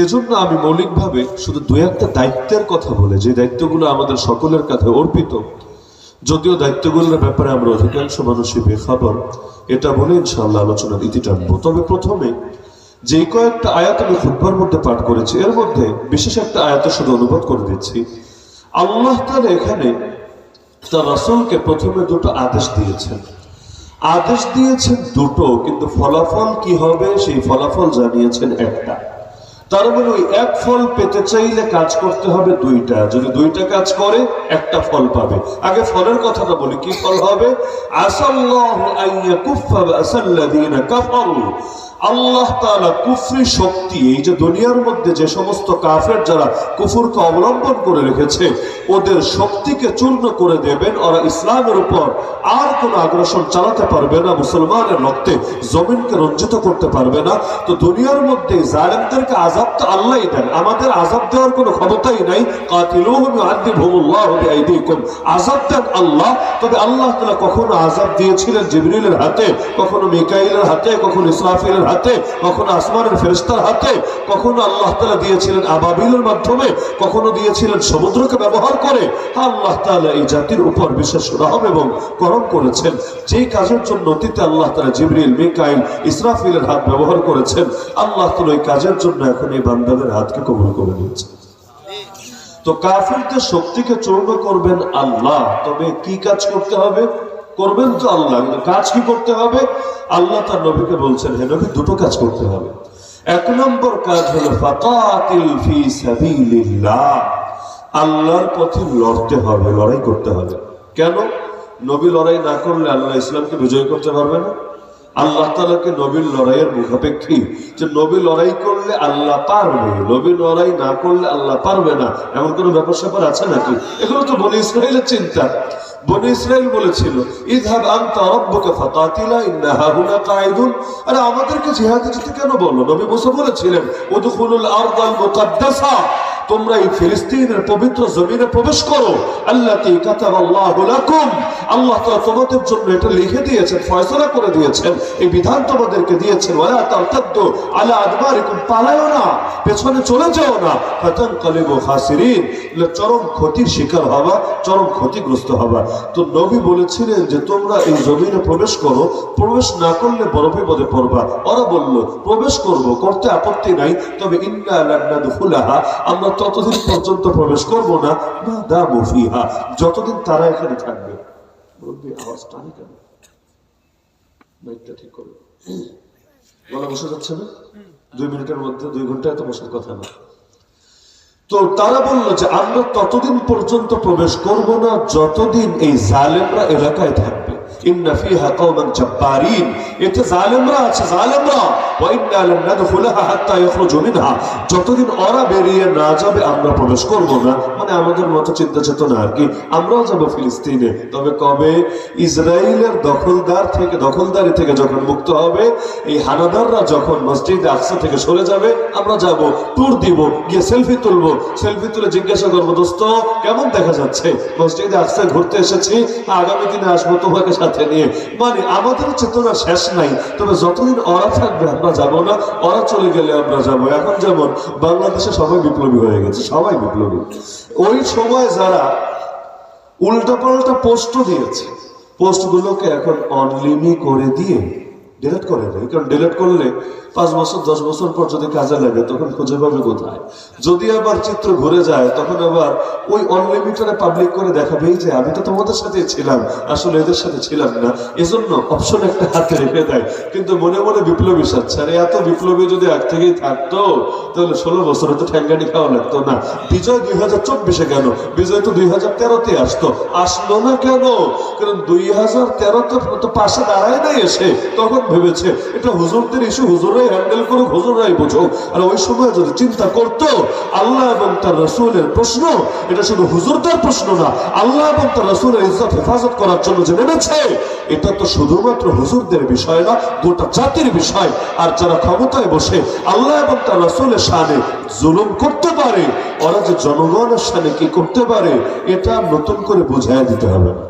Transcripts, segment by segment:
এজন্য আমি মৌলিকভাবে শুধু দুই একটা দায়িত্বের কথা বলে, যে দায়িত্বগুলো আমাদের সকলের কাছে অর্পিত, যদিও দায়িত্বগুলোর ব্যাপারে আমরা অধিকাংশ মানুষই বেখবর, এটা বলে ইনশাআল্লাহ আলোচনার ইতি টানবো। তবে প্রথমে যে কয়েকটা আয়াত আমি খুতবার মধ্যে পাঠ করেছি, এর মধ্যে বিশেষ একটা আয়াত শুধু অনুবাদ করে দিচ্ছি। আল্লাহ তাআলা এখানে তার রাসূলকে প্রথমে দুটো আদেশ দিয়েছেন। আদেশ দিয়েছেন দুটো, কিন্তু ফলাফল কি হবে সেই ফলাফল জানিয়েছেন একটা। তার মানে ওই এক ফল পেতে চাইলে কাজ করতে হবে দুইটা, যদি দুইটা কাজ করে একটা ফল পাবে। আগে ফলের কথাটা বলি, কি ফল হবে? আসাল্লাহু আইয়াকুফা বাসাল্লাযিনা কাফারু, আল্লাহ তাআলা কুফরি শক্তি, এই যে দুনিয়ার মধ্যে যে সমস্ত কাফের যারা কুফরকে অবলম্বন করে রেখেছে, ওদের শক্তিকে চূর্ণ করে দেবেন। ওরা ইসলামের উপর আর কোনো আগ্রাসন চালাতে পারবে না, মুসলমানের রক্তে জমিনকে রঞ্জিত করতে পারবে না। তো দুনিয়ার মধ্যে জালেমদেরকে আযাব তো আল্লাহই দেন, আমাদের আযাব দেওয়ার কোনো ক্ষমতাই নাই। কাতিলুহুম ইউআযিবহুমুল্লাহু বিআইদিকুম, আযাব দেন আল্লাহ। তবে আল্লাহ তাআলা কখনো আযাব দিয়েছিলেন জিবরিলের হাতে, কখনো মিকাইলের হাতে, কখনো ইসরাফিলের হাতে, কখনো আসমানের ফেরেশতার হাতে, কখনো আল্লাহ তাআলা দিয়েছিলেন আবাবিলের মাধ্যমে, কখনো দিয়েছিলেন সমুদ্রকে ব্যবহার করে। আল্লাহ তাআলা এই জাতির উপর বিশেষ রহম এবং করম করেছেন। যেই কাজের জন্য অতীতে আল্লাহ তাআলা জিবরিল, মিকাইল, ইসরাফিলের হাত ব্যবহার করেছেন, আল্লাহ তাআলা এই কাজের জন্য এখন এই বান্দাদের হাতকে কবুল করে নিয়েছেন। তো কাফিরদের শক্তিকে চূর্ণ করবেন আল্লাহ, তবে কি কাজ করতে হবে? করবেন তো আল্লাহ, কিন্তু কাজ কি করতে হবে? আল্লাহ তার নবীকে বলছেন, হে নবী, দুটো কাজ করতে হবে। এক নম্বর কাজ হলো ফাকাতিল ফি সাবিলিল্লাহ, আল্লাহর পথে লড়তে হবে, লড়াই করতে হবে। কেন? নবী লড়াই না করলে আল্লাহ ইসলামকে বিজয় করতে পারবে না। আল্লাহ তাআলাকে নবীর লড়াইয়ের মুখাপেক্ষী, যে নবী লড়াই করলে আল্লাহ পারবে, নবী লড়াই না করলে আল্লাহ পারবে না, এমন কোনো ব্যাপার স্যাপার আছে নাকি? এগুলো তো বনি ইসরাইলের চিন্তা। বনি ইসরাইল বলেছিল, ইযহাব আনতা রাব্বুকা ফাকাতিলা ইন্না হাহুনা কাঈদুন। আরে আমাদেরকে জিহাদে যেতে কেন বললো? নবী মুসা বলেছিলেন, উদখুলুল আরদাল মুকাদ্দাসা, তোমরা এই ফিলিস্তিনের পবিত্র জমিনে প্রবেশ করো। আল্লাতী কাতাবাল্লাহু লাকুম, আল্লাহ তাআলা তোমাদের জন্য এটা লিখে দিয়েছেন, ফয়সালা করে দিয়েছেন, এই বিধান তোমাদেরকে দিয়েছেন। ওয়ালা তারতাদ্দু আলা আদবারিকুম, পালায়ও না, পেছনে চলে যাও না। ফাতানকালিবু খাসিরিন, চরম ক্ষতির শিকার হবা, চরম ক্ষতিগ্রস্ত হবা। তো নবী বলেছিলেন যে তোমরা এই জমিনে প্রবেশ করো, প্রবেশ না করলে বড় বিপদে পড়বা। ওরা বলল প্রবেশ করব, করতে আপত্তি নাই, তবে ইন্না লান নাদখুলাহা, আমরা ততদিন পর্যন্ত প্রবেশ করব না মা দামু ফিহা, যতদিন তারা এখানে থাকবে। বলবি আওয়াজটা নেই কেন? মাইকটা ঠিক করো, গলা বসে যাচ্ছে না? 2 মিনিটের মধ্যে 2 ঘন্টা এত বসার কথা না। তো তারা বললো যে আমরা ততদিন পর্যন্ত প্রবেশ করব না যতদিন এই জালেমরা এলাকায় থাকবে। ইন্না ফিহা কওমান জাব্বারিন, এতে জালেমরা আছে, জালেমরা। ওয়া ইন্না লান নাদখুলাহা হাত্তা ইয়াখরুজু মিনহা, যতদিন ওরা বেরিয়ে না যাবে আমরা প্রবেশ করব না। মানে আমাদের মতো চিন্তা চেতনা আর কি, আমরাও যাব ফিলিস্তিনে, তবে কবে? ইসরায়েলের দখলদারি থেকে যখন মুক্ত হবে, এই হানাদাররা যখন মসজিদে আকসা থেকে সরে যাবে, আমরা যাব, ট্যুর দিব, গিয়ে সেলফি তুলবো, সেলফি তুলে জিজ্ঞাসা করবো, দোস্ত কেমন দেখা যাচ্ছে? মসজিদে আকসায় ঘুরতে এসেছি, আগামী দিনে আসবো তোমাকে সাথে নিয়ে। মানে আমাদের চেতনা শেষ নাই, তবে যতদিন ওরা থাকবে আমরা যাব না, ওরা চলে গেলে আমরা যাব। এখন যেমন বাংলাদেশে সবাই বিপ্লবী হয়ে গেছে, সবাই বিপ্লবী। ওই সময় যারা উল্টাপাল্টা পোস্ট দিয়েছে, পোস্টগুলোকে এখন অনলিমি করে দিয়ে ডিলেট করে দেয়। কারণ ডিলেট করলে 5 বছর 10 বছর পর যদি কাজে লাগে তখন খুঁজে পাবে কোথায়। যদি আবার চিত্র ঘুরে যায় তখন আবার ওই অনলিমিটেডে পাবলিক করে দেখাবেই যে আমি তো তোমাদের সাথে ছিলাম, আসলে এদের সাথে ছিলাম না। এজন্য অপশন একটা হাতে রেখে দেয়, কিন্তু মনে মনে বিপ্লবী সাচ্ছে। আরে এত বিপ্লবী যদি আগ থেকেই থাকতো তাহলে 16 বছরে তো ঠ্যাঙ্গানি খাওয়া লাগতো না। বিজয় 2024-এ কেন? বিজয় তো 2013-তে আসলো না কেন? কারণ 2013-তে তো পাশে দাঁড়ায় নাই এসে, তখন ভেবেছে এটা হুজুরদের ইস্যু, হুজুরাই হ্যান্ডেল করুক, হুজুরাই বুঝুক। আর ওই সময় যদি চিন্তা করতো আল্লাহ এবং তার রাসূলের প্রশ্ন, এটা শুধু হুজুরদের প্রশ্ন না, আল্লাহ এবং তার রাসূলের ইজ্জত হেফাজত করার জন্য যে নেমেছে, এটা তো শুধুমাত্র হুজুরদের বিষয় না, গোটা জাতির বিষয়। আর যারা ক্ষমতায় বসে আল্লাহ এবং তার রাসূলের শানে জুলুম করতে পারে, ওরা যে জনগণের শানে কি করতে পারে, এটা নতুন করে বুঝাইয়া দিতে হবে না।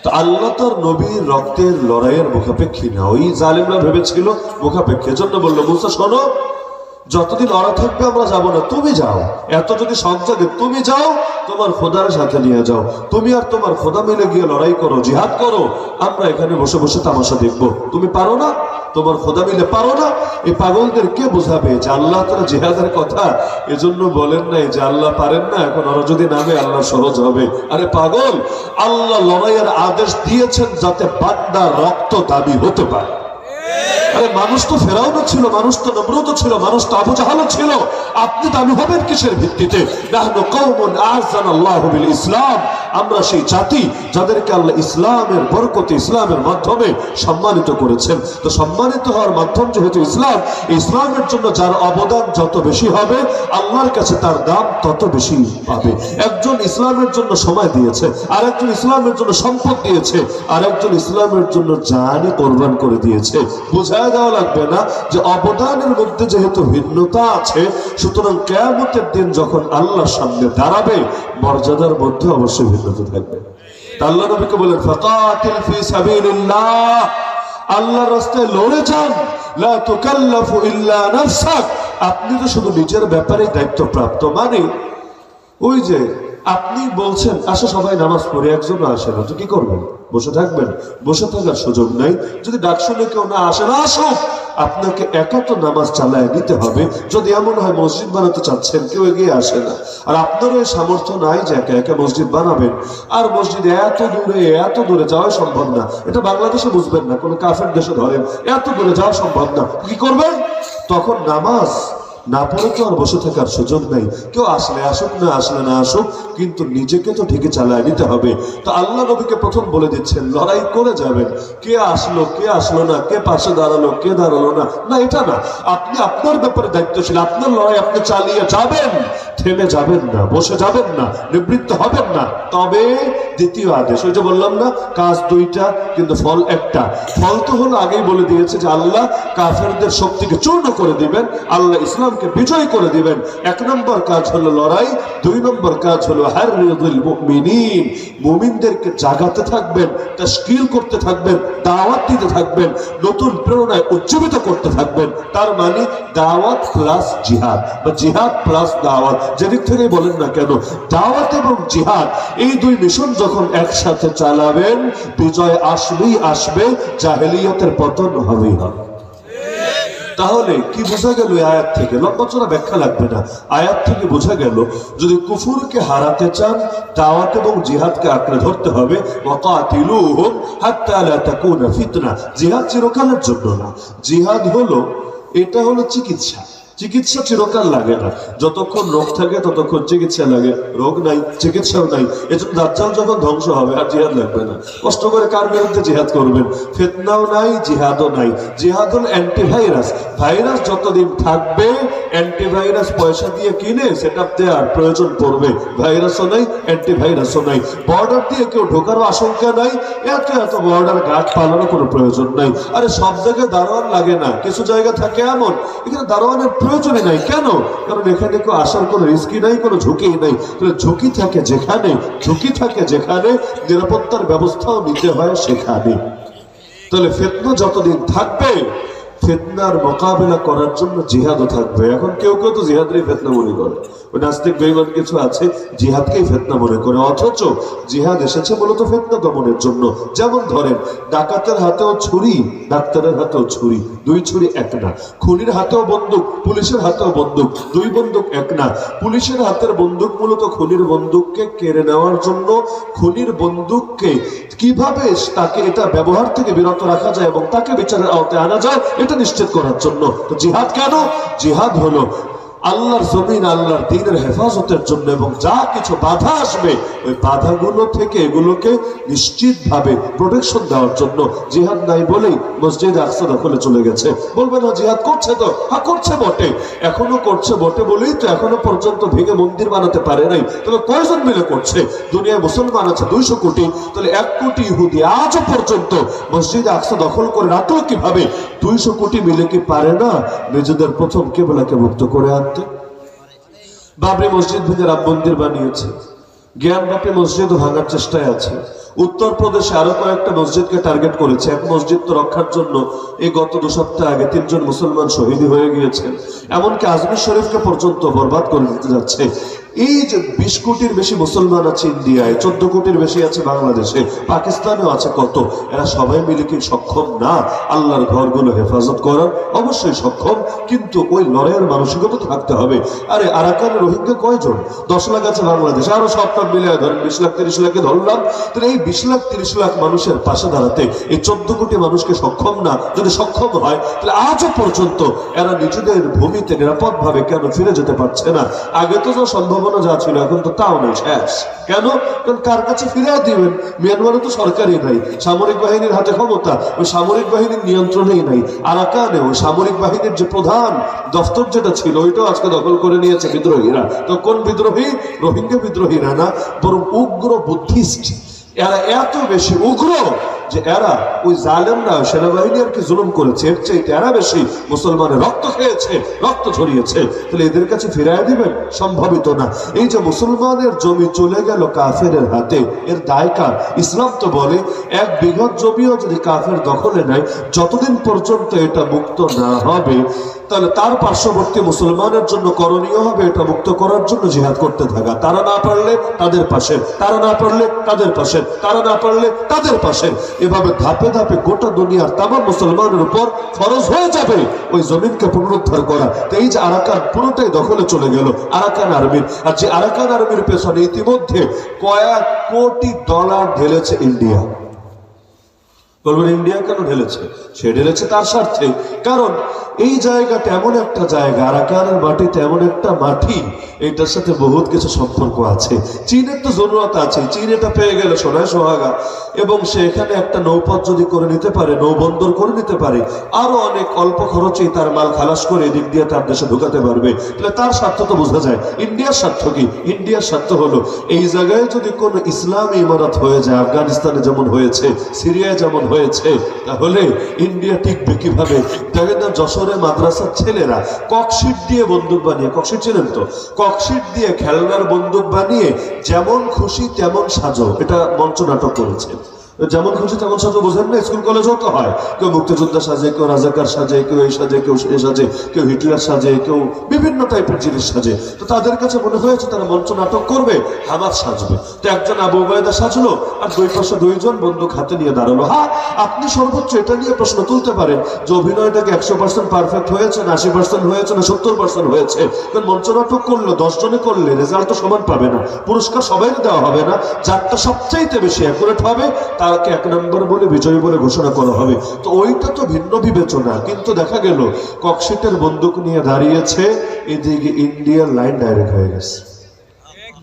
তো আল্লাহ তার নবীর রক্তের লড়াইয়ের মুখাপেক্ষী না, ওই জালেমরা ভেবেছিল মুখাপেক্ষী। জন্য বললো মুসা শোনো, যতদিন ওরা থাকবে আমরা যাব না, তুমি যাও। এত যদি সন্তানে তুমি যাও, তোমার খোদার সাথে নিয়ে যাও, তুমি আর তোমার খোদা মিলে গিয়ে লড়াই করো, জিহাদ করো, আমরা এখানে বসে বসে তামাশা দেখবো। তুমি পারো না, তোমার খোদা মিলে পারো না। এই পাগলদের কে বোঝাবে যে আল্লাহ তারা জিহাদের কথা? এজন্য বলেন নাই যে আল্লাহ পারেন না, এখন ওরা যদি নামে আল্লাহ সহজ হবে। আরে পাগল, আল্লাহ লড়াইয়ের আদেশ দিয়েছেন যাতে বান্দার রক্ত দাবি হতে পারে। আরে মানুষ তো ফেরাউনও ছিল, মানুষ তো নমরুদ ছিল, মানুষ তো আবু জাহালও ছিল। আপনি দাবি হবেন কিসের ভিত্তিতে? নাহনু কওমুন আ'যানাল্লাহু বিল ইসলাম, আমরা সেই জাতি যাদেরকে আল্লাহ ইসলামের বরকতে, ইসলামের মাধ্যমে সম্মানিত করেছেন। তো সম্মানিত হওয়ার মাধ্যম যেহেতু ইসলাম, ইসলামের জন্য যার অবদান যত বেশি হবে, আল্লাহর কাছে তার দাম তত বেশি পাবে। একজন ইসলামের জন্য সময় দিয়েছে, আর একজন ইসলামের জন্য সম্পদ দিয়েছে, আর একজন ইসলামের জন্য জানই কোরবান করে দিয়েছে। বোঝা দেওয়া লাগবে না যে অবদানের মধ্যে যেহেতু ভিন্নতা আছে, সুতরাং কিয়ামতের দিন যখন আল্লাহর সামনে দাঁড়াবে, মর্যাদার মধ্যে অবশ্যই ভিন্নতা থাকবে। আল্লাহ নবীকে বলেন, ফাকাতিল ফি সাবিলিল্লাহ, আল্লাহর রাস্তায় লড়ে যান, লা তুকাল্লাফু ইল্লা নাফসাক, আপনি তো শুধু নিজের ব্যাপারে দায়িত্বপ্রাপ্ত। মানে ওই যে আপনি বলছেন আসো সবাই নামাজ পড়ে, একজনও আসে না, তো কি করবেন? বসে থাকবেন? বসে থাকার সুযোগ নাই। যদি ডাক শুনে কেউ না আসে, না আসুক, আপনাকে একা তো নামাজ চালায় নিতে হবে। যদি এমন হয় মসজিদ বানাতে চাচ্ছেন, কেউ এগিয়ে আসে না, আর আপনারও এই সামর্থ্য নাই যে একা একা মসজিদ বানাবেন, আর মসজিদ এত দূরে যাওয়া সম্ভব না, এটা বাংলাদেশে বুঝবেন না, কোনো কাফের দেশে ধরেন, এত দূরে যাওয়া সম্ভব না, কি করবেন? তখন নামাজ না পড়ে তো আর বসে থাকার সুযোগ নাই। কেউ আসলে আসুক, না আসলে না আসুক, কিন্তু নিজেকে তো ঠিকই চালায় নিতে হবে। তো আল্লাহ নবীকে প্রথম বলে দিচ্ছেন, লড়াই করে যাবেন। কে আসলো, কে আসলো না, কে পাশে দাঁড়ালো, কে দাঁড়ালো না, না এটা না। আপনি আপনার ব্যাপারে দায়িত্বশীল, আপনার লড়াই আপনি চালিয়ে যাবেন, থেমে যাবেন না, বসে যাবেন না, নিবৃত্ত হবেন না। তবে দ্বিতীয় আদেশ, ওই যে বললাম না, কাজ দুইটা কিন্তু ফল একটা। ফল তো হলো আগেই বলে দিয়েছে যে আল্লাহ কাফেরদের শক্তিকে চূর্ণ করে দিবেন, আল্লাহ ইসলামকে বিজয় করে দিবেন। এক নম্বর কাজ হলো লড়াই, দুই নম্বর কাজ হলো হাররিদুল মুমিনিন, মুমিনদেরকে জাগাতে থাকবেন, তাশকিল করতে থাকবেন, দাওয়াত দিতে থাকবেন, নতুন প্রেরণায় উজ্জীবিত করতে থাকবেন। তার মানে দাওয়াত প্লাস জিহাদ, বা জিহাদ প্লাস দাওয়াত, যেদিক থেকেই বলেন না কেন, দাওয়াত এবং জিহাদ এই দুই মিশন যখন একসাথে চালাবেন, বিজয় আসবেই আসবে, জাহেলিয়তের পতন হবেই হবে। তাহলে কি বোঝা গেল আয়াত থেকে? লম্বা চড়া ব্যাখ্যা লাগবে না। আয়াত থেকে বোঝা গেল, যদি কুফুরকে হারাতে চান, দাওয়াত এবং জিহাদকে আঁকড়ে ধরতে হবে। ওয়াকাতিলুহুম হাত্তা লা তাকুনা ফিতনা, জিহাদ চিরকালের জন্য না। জিহাদ হলো, এটা হলো চিকিৎসা। চিকিৎসা চিরকাল লাগে না, যতক্ষণ রোগ থাকে ততক্ষণ চিকিৎসা লাগে, রোগ নাই চিকিৎসাও নাই। এজন্য দাজ্জাল যখন ধ্বংস হবে আর জিহাদ লাগবে না। কষ্ট করে কার বিরুদ্ধে জিহাদ করবেন? ফিতনাও নাই, জিহাদও নাই। জিহাদ হল অ্যান্টিভাইরাস। ভাইরাস যতদিন থাকবে, অ্যান্টিভাইরাস পয়সা দিয়ে কিনে সেটআপ দেওয়ার প্রয়োজন পড়বে। ভাইরাসও নাই, অ্যান্টিভাইরাসও নাই। বর্ডার দিয়ে কেউ ঢোকারও আশঙ্কা নাই, এত বর্ডার গার্ড পালানোর কোনো প্রয়োজন নাই। আরে সব জায়গায় দারোয়ান লাগে না, কিছু জায়গা থাকে এমন এখানে দারোয়ানের প্রয়োজনই নাই। কেন? কারণ এখানে কেউ আসার কোনো রিস্কি নাই, কোনো ঝুঁকি নাই। ঝুঁকি থাকে যেখানে নিরাপত্তার ব্যবস্থাও নিতে হয় সেখানে। তাহলে ফিতনা যতদিন থাকবে, ফিতনার মোকাবেলা করার জন্য জিহাদও থাকবে। এখন কেউ কেউ তো জিহাদকেই ফিতনা মনে করে, ওই নাস্তিক বেঈমান কিছু আছে জিহাদকেই ফিতনা মনে করে, অথচ জিহাদ এসেছে মূলত ফিতনা দমনের জন্য। যেমন ধরেন, ডাকাতের হাতেও ছুরি, ডাক্তারের হাতেও ছুরি, দুই ছুরি এক না। খুনির হাতেও বন্দুক, পুলিশের হাতেও বন্দুক, দুই বন্দুক এক না। পুলিশের হাতের বন্দুক মূলত খুনির বন্দুককে কেড়ে নেওয়ার জন্য, খুনির বন্দুককে কিভাবে তাকে এটা ব্যবহার থেকে বিরত রাখা যায় এবং তাকে বিচারের আওতায় আনা যায়, এটা নিশ্চিত করার জন্য। তো জিহাদ কেন? জিহাদ হলো আল্লাহর জমিন, আল্লাহর দ্বীনের হেফাজতের জন্য, এবং যা কিছু বাধা আসবে ওই বাধাগুলো থেকে এগুলোকে নিশ্চিতভাবে প্রোটেকশন দেওয়ার জন্য। জিহাদ নাই বলেই মসজিদ আকসা দখলে চলে গেছে। বলবে না জিহাদ করছে তো, হ্যাঁ করছে বটে, এখনো করছে বটে বলেই তো এখনো পর্যন্ত ভেঙে মন্দির বানাতে পারে নাই। তবে কয়জন মিলে করছে? দুনিয়ায় মুসলমান আছে 200 কোটি, তাহলে 1 কোটি ইহুদি আজও পর্যন্ত মসজিদ আকসা দখল করে রাখলো কিভাবে? 200 কোটি মিলে কি পারে না নিজেদের প্রথম কেবলাকে মুক্ত করে আনতে? বাবরি মসজিদ ভেঙে রাম মন্দির বানিয়েছে, জ্ঞানব্যাপী মসজিদও ভাঙার চেষ্টায় আছে। উত্তরপ্রদেশে আরো কয়েকটা মসজিদকে টার্গেট করেছে। এক মসজিদ তো রক্ষার জন্য এই গত 2 সপ্তাহ আগে 3 জন মুসলমান শহীদ হয়ে গিয়েছেন। এমনকি আজমির শরীফকে পর্যন্ত বরবাদ করে দিতে যাচ্ছে। এই যে 20 কোটির বেশি মুসলমান আছে ইন্ডিয়ায়, 14 কোটির বেশি আছে বাংলাদেশে, পাকিস্তানেও আছে কত, এরা সবাই মিলে কি সক্ষম না আল্লাহর ঘরগুলো হেফাজত করার? অবশ্যই সক্ষম, কিন্তু ওই লড়াইয়ের মানসিকতা থাকতে হবে। আরে আরাকান রোহিঙ্গা কয়জন? 10 লাখ আছে বাংলাদেশ, আরো সবটা মিলে ধরেন 20 লাখ 30 লাখে ধরলাম। তাহলে এই 20 লাখ 30 লাখ মানুষের পাশে দাঁড়াতে এই 14 কোটি মানুষকে সক্ষম না? যদি সক্ষম হয় তাহলে আজও পর্যন্ত এরা নিজেদের ভূমিতে নিরাপদ ভাবে কেন ফিরে যেতে পারছে না? আগে তো যা সম্ভাবনা যা ছিল, এখন তো তাও নেই, শেষ। কেন? কারণ কার কাছে ফিরে দিবেন? মিয়ানমারে তো সরকারই নাই, সামরিক বাহিনীর হাতে ক্ষমতা, ওই সামরিক বাহিনীর নিয়ন্ত্রণেই নাই। আরাকানে ওই সামরিক বাহিনীর যে প্রধান দফতর যেটা ছিল, ওইটাও আজকে দখল করে নিয়েছে বিদ্রোহীরা। তো কোন বিদ্রোহী? রোহিঙ্গা বিদ্রোহীরা না, বরং উগ্র বুদ্ধিস্ট। এরা এত বেশি উগ্র যে এরা ওই জালেমরা সেনাবাহিনী আর কি জুলুম করেছে, এর চাইতে এরা বেশি মুসলমানের রক্ত খেয়েছে, রক্ত ছড়িয়েছে। তাহলে এদের কাছে ফিরাই দিবেন? সম্ভবিত না। এই যে মুসলমানের জমি চলে গেল কাফেরের হাতে, এর দায় কার? ইসলাম তো বলে 1 বিঘা জমিও যদি কাফের দখলে নেয়, যতদিন পর্যন্ত এটা মুক্ত না হবে, তাহলে তার পার্শ্ববর্তী মুসলমানের জন্য করণীয় হবে এটা মুক্ত করার জন্য জিহাদ করতে থাকা। তারা না পারলে তাদের পাশে, তারা না পারলে তাদের পাশে, তারা না পারলে তাদের পাশে, এভাবে ধাপে ধাপে গোটা দুনিয়ার তামাম মুসলমানের উপর ফরজ হয়ে যাবে ওই জমিনকে পুনরুদ্ধার করা। তো এই যে আরাকান পুরোটাই দখলে চলে গেল আরাকান আর্মির, আর যে আরাকান আর্মির পেছনে ইতিমধ্যে কয়েক কোটি ডলার ঢেলেছে ইন্ডিয়া। বলবেন ইন্ডিয়া কেন ঢেলেছে? সে ঢেলেছে তার স্বার্থে। কারণ এই জায়গাটা এমন একটা জায়গা, আরাকানের মাটিতে এমন একটা মাটি, এটার সাথে বহুত কিছু সম্পর্ক আছে। চীনের তো জরুরত আছে, চীন এটা পেয়ে গেলে সোনায় সোহাগা, এবং সে এখানে একটা নৌপথ যদি করে নিতে পারে, নৌবন্দর করে নিতে পারে, আরো অনেক অল্প খরচেই তার মাল খালাস করে এদিক দিয়ে তার দেশে ঢুকাতে পারবে। তাহলে তার স্বার্থ তো বোঝা যায়। ইন্ডিয়ার স্বার্থ কি? ইন্ডিয়ার স্বার্থ হলো এই জায়গায় যদি কোনো ইসলামী ইমারত হয়ে যায়, আফগানিস্তানে যেমন হয়েছে, সিরিয়ায় যেমন হয়েছে, তাহলে ইন্ডিয়া টিকবে কিভাবে? দেখেন না, যশোরে মাদ্রাসার ছেলেরা ককশিট দিয়ে বন্দুক বানিয়ে, ককশিট ছিলেন তো, ককশিট দিয়ে খেলনার বন্দুক বানিয়ে যেমন খুশি তেমন সাজো, এটা মঞ্চ নাটক করেছে। যেমন খুশি তেমন সাজো বোঝেন না? স্কুল কলেজেও তো হয়, কেউ মুক্তিযোদ্ধা সাজে, কেউ রাজাকার সাজে, কেউ এই সাজে, কেউ সে সাজে, কেউ হিটলার সাজে, কেউ বিভিন্ন টাইপের জিনিস সাজে। তো তাদের কাছে মনে হয়েছে তারা মঞ্চ নাটক করবে, হামাদ সাজবে। তো একজন আবু উবায়দা সাজলো, আর 2 পাশে 2 জন বন্দুক হাতে নিয়ে দাঁড়ালো। হ্যাঁ, আপনি সর্বোচ্চ এটা নিয়ে প্রশ্ন তুলতে পারেন যে অভিনয়টাকে 100% পারফেক্ট হয়েছে না, 80% হয়েছে না, 70% হয়েছে। কারণ মঞ্চ নাটক করলো 10 জনে করলে রেজাল্ট তো সমান পাবে না, পুরস্কার সবাই দেওয়া হবে না। যারটা সবচাইতে বেশি অ্যাকুরেট হবে তাকে 1 নম্বর বলে বিজয়ী বলে ঘোষণা করা হবে। তো ওইটা তো ভিন্ন বিবেচনা। কিন্তু দেখা গেল ককশিটের বন্দুক নিয়ে দাঁড়িয়েছে, এদিকে ইন্ডিয়ার লাইন ডাইরেক্ট হয়ে গেছে।